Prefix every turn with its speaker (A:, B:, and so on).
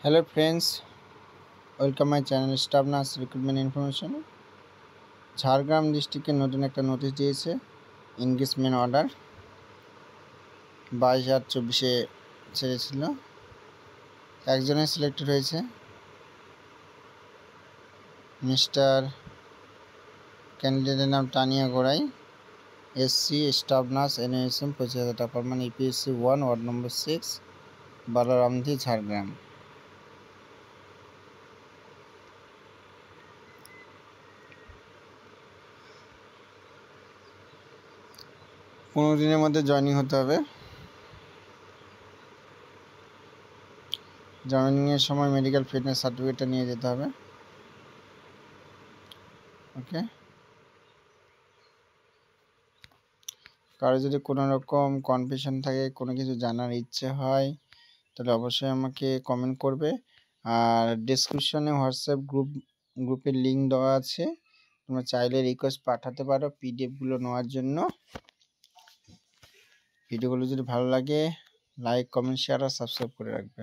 A: Hello friends, welcome my channel Staff Nurse Recruitment Information. Jhargram ডিস্ট্রিক্টে নতুন একটা নোটিশ দিয়েছে এনগেজমেন্ট অর্ডার 22/8/24 ছেড়েছিল। একজনের সিলেক্টেড হয়েছে মিস্টার ক্যান্ডিডেটের নাম Tania Gorai, SC, staff nurse, NSM 25,000 টাকা per month, EPSC 1 ward number 6, Balaramdhi, Jhargram. পনেরো দিনের মধ্যে জয়েনিং হতে হবে। জয়েনিংয়ের সময় মেডিকেল ফিটনেস সার্টিফিকেটটা নিয়ে যেতে হবে। ওকে, কারো যদি কোনো রকম কনফিউশন থাকে, কোনো কিছু জানার ইচ্ছে হয়, তাহলে অবশ্যই আমাকে কমেন্ট করবে। আর ডেসক্রিপশনে হোয়াটসঅ্যাপ গ্রুপের লিঙ্ক দেওয়া আছে, তোমরা চাইলে রিকোয়েস্ট পাঠাতে পারো পিডিএফগুলো নেওয়ার জন্য। ভিডিওগুলো যদি ভালো লাগে লাইক, কমেন্ট, শেয়ার আর সাবস্ক্রাইব করে রাখবে।